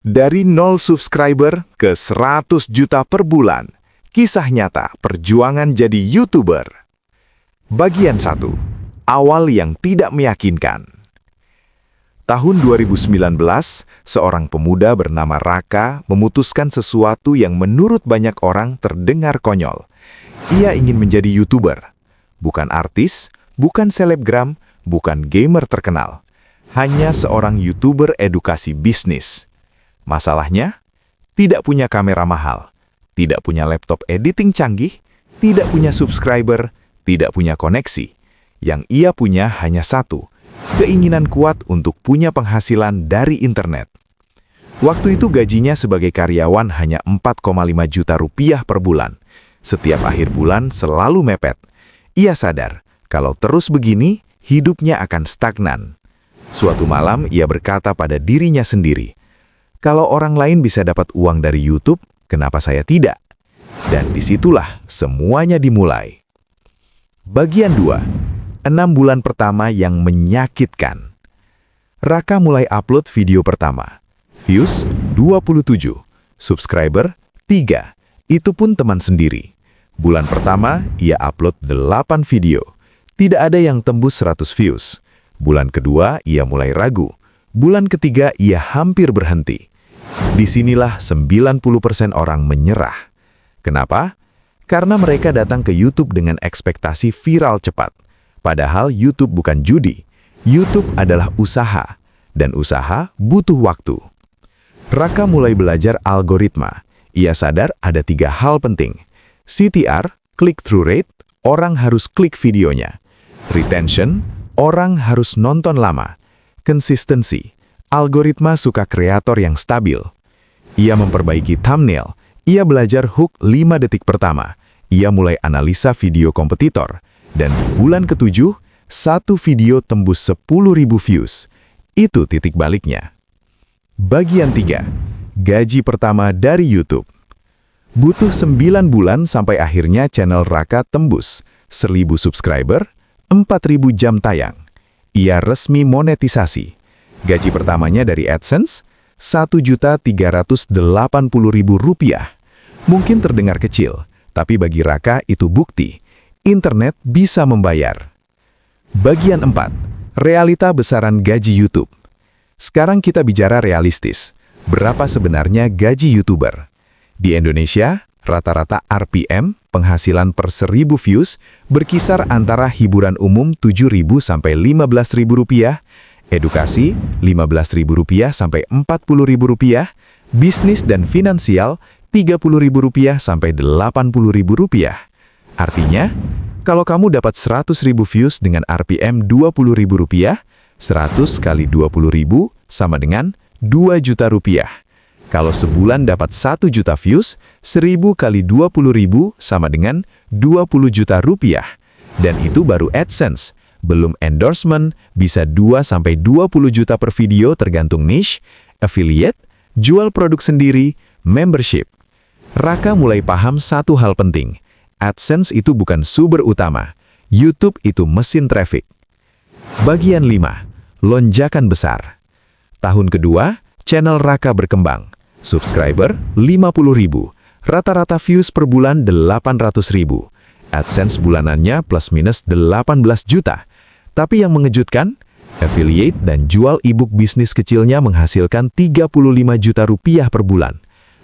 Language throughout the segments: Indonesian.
Dari 0 subscriber ke 100 juta per bulan. Kisah nyata perjuangan jadi YouTuber. Bagian 1. Awal yang tidak meyakinkan. Tahun 2019, seorang pemuda bernama Raka memutuskan sesuatu yang menurut banyak orang terdengar konyol. Ia ingin menjadi YouTuber. Bukan artis, bukan selebgram, bukan gamer terkenal. Hanya seorang YouTuber edukasi bisnis. Masalahnya, tidak punya kamera mahal, tidak punya laptop editing canggih, tidak punya subscriber, tidak punya koneksi. Yang ia punya hanya satu, keinginan kuat untuk punya penghasilan dari internet. Waktu itu gajinya sebagai karyawan hanya 4,5 juta rupiah per bulan. Setiap akhir bulan selalu mepet. Ia sadar, kalau terus begini, hidupnya akan stagnan. Suatu malam, ia berkata pada dirinya sendiri, "Kalau orang lain bisa dapat uang dari YouTube, kenapa saya tidak?" Dan disitulah semuanya dimulai. Bagian 2. 6 bulan pertama yang menyakitkan. Raka mulai upload video pertama. Views 27, subscriber 3, itu pun teman sendiri. Bulan pertama, ia upload 8 video. Tidak ada yang tembus 100 views. Bulan kedua, ia mulai ragu. Bulan ketiga, ia hampir berhenti. Disinilah 90% orang menyerah. Kenapa? Karena mereka datang ke YouTube dengan ekspektasi viral cepat. Padahal YouTube bukan judi. YouTube adalah usaha. Dan usaha butuh waktu. Raka mulai belajar algoritma. Ia sadar ada 3 hal penting. CTR, click-through rate, orang harus klik videonya. Retention, orang harus nonton lama. Konsistensi, algoritma suka kreator yang stabil. Ia memperbaiki thumbnail. Ia belajar hook 5 detik pertama. Ia mulai analisa video kompetitor. Dan di bulan ke-7, satu video tembus 10.000 views. Itu titik baliknya. Bagian 3. Gaji pertama dari YouTube. Butuh 9 bulan sampai akhirnya channel Raka tembus 1.000 subscriber, 4.000 jam tayang. Ia resmi monetisasi. Gaji pertamanya dari AdSense, Rp1.380.000. Mungkin terdengar kecil, tapi bagi Raka itu bukti. Internet bisa membayar. Bagian 4. Realita besaran gaji YouTube. Sekarang kita bicara realistis. Berapa sebenarnya gaji YouTuber? Di Indonesia, rata-rata RPM, penghasilan per 1.000 views, berkisar antara hiburan umum Rp7.000 sampai Rp15.000, edukasi Rp15.000 sampai Rp40.000, bisnis dan finansial Rp30.000 sampai Rp80.000. Artinya, kalau kamu dapat 100.000 views dengan RPM Rp20.000, 100 kali 20.000 sama dengan Rp2 juta. Kalau sebulan dapat 1 juta views, 1.000 kali 20.000 sama dengan Rp20 juta. Dan itu baru AdSense. Belum endorsement, bisa 2-20 juta per video tergantung niche, affiliate, jual produk sendiri, membership. Raka mulai paham satu hal penting. AdSense itu bukan sumber utama. YouTube itu mesin traffic. Bagian 5. Lonjakan besar. Tahun kedua, channel Raka berkembang. Subscriber 50.000. Rata-rata views per bulan 800.000. AdSense bulanannya plus minus 18 juta. Tapi yang mengejutkan, affiliate dan jual e-book bisnis kecilnya menghasilkan Rp35 juta per bulan.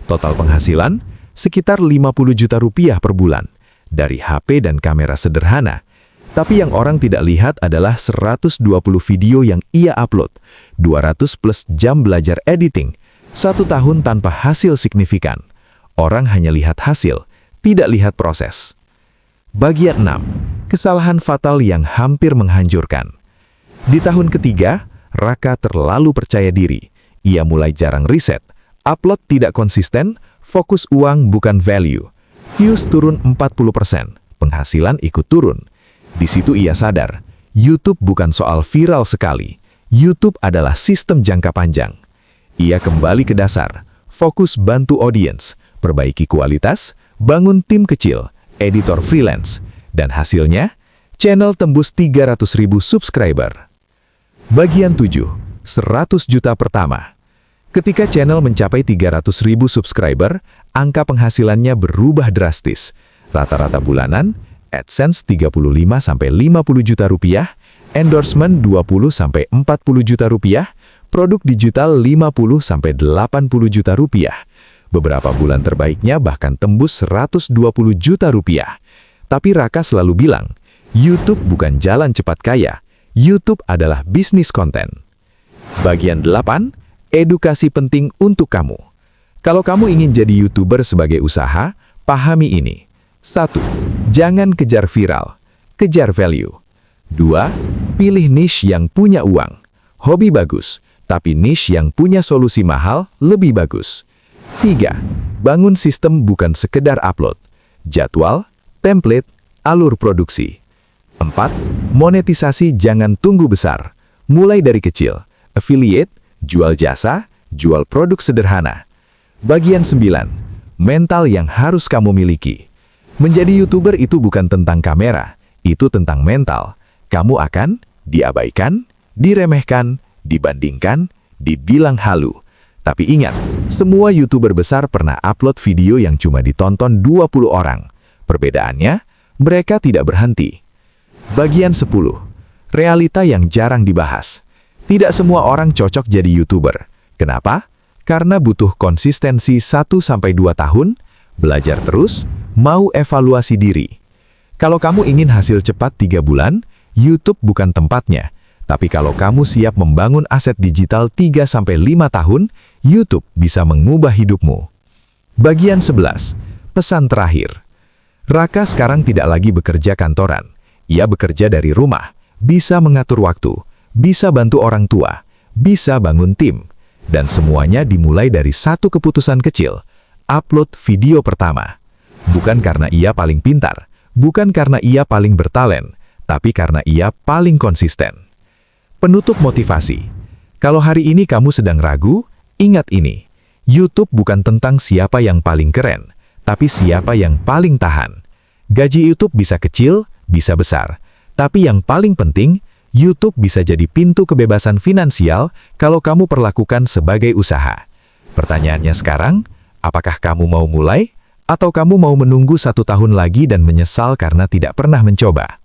Total penghasilan sekitar Rp50 juta per bulan. Dari HP dan kamera sederhana. Tapi yang orang tidak lihat adalah 120 video yang ia upload, 200 plus jam belajar editing, 1 tahun tanpa hasil signifikan. Orang hanya lihat hasil, tidak lihat proses. Bagian 6. Kesalahan fatal yang hampir menghancurkan. Di tahun ketiga, Raka terlalu percaya diri. Ia mulai jarang riset, upload tidak konsisten, fokus uang bukan value. Views turun 40%, penghasilan ikut turun. Di situ ia sadar, YouTube bukan soal viral sekali. YouTube adalah sistem jangka panjang. Ia kembali ke dasar, fokus bantu audiens, perbaiki kualitas, bangun tim kecil, editor freelance. Dan hasilnya, channel tembus 300.000 subscriber. Bagian 7. 100 juta pertama. Ketika channel mencapai 300.000 subscriber, angka penghasilannya berubah drastis. Rata-rata bulanan, AdSense 35-50 juta rupiah, endorsement 20-40 juta rupiah, produk digital 50-80 juta rupiah. Beberapa bulan terbaiknya bahkan tembus 120 juta rupiah. Tapi Raka selalu bilang, YouTube bukan jalan cepat kaya, YouTube adalah bisnis konten. Bagian 8, edukasi penting untuk kamu. Kalau kamu ingin jadi YouTuber sebagai usaha, pahami ini. 1. Jangan kejar viral, kejar value. 2. Pilih niche yang punya uang. Hobi bagus, tapi niche yang punya solusi mahal lebih bagus. 3. Bangun sistem bukan sekedar upload. Jadwal, template, alur produksi. 4. Monetisasi jangan tunggu besar. Mulai dari kecil. Affiliate, jual jasa, jual produk sederhana. Bagian 9. Mental yang harus kamu miliki. Menjadi YouTuber itu bukan tentang kamera, itu tentang mental. Kamu akan diabaikan, diremehkan, dibandingkan, dibilang halu. Tapi ingat, semua YouTuber besar pernah upload video yang cuma ditonton 20 orang. Perbedaannya, mereka tidak berhenti. Bagian 10. Realita yang jarang dibahas. Tidak semua orang cocok jadi YouTuber. Kenapa? Karena butuh konsistensi 1-2 tahun, belajar terus, mau evaluasi diri. Kalau kamu ingin hasil cepat 3 bulan, YouTube bukan tempatnya. Tapi kalau kamu siap membangun aset digital 3-5 tahun, YouTube bisa mengubah hidupmu. Bagian 11. Pesan terakhir. Raka sekarang tidak lagi bekerja kantoran. Ia bekerja dari rumah, bisa mengatur waktu, bisa bantu orang tua, bisa bangun tim, dan semuanya dimulai dari satu keputusan kecil, upload video pertama. Bukan karena ia paling pintar, bukan karena ia paling bertalent, tapi karena ia paling konsisten. Penutup motivasi. Kalau hari ini kamu sedang ragu, ingat ini. YouTube bukan tentang siapa yang paling keren, tapi siapa yang paling tahan. Gaji YouTube bisa kecil, bisa besar, tapi yang paling penting, YouTube bisa jadi pintu kebebasan finansial kalau kamu perlakukan sebagai usaha. Pertanyaannya sekarang, apakah kamu mau mulai? Atau kamu mau menunggu 1 tahun lagi dan menyesal karena tidak pernah mencoba?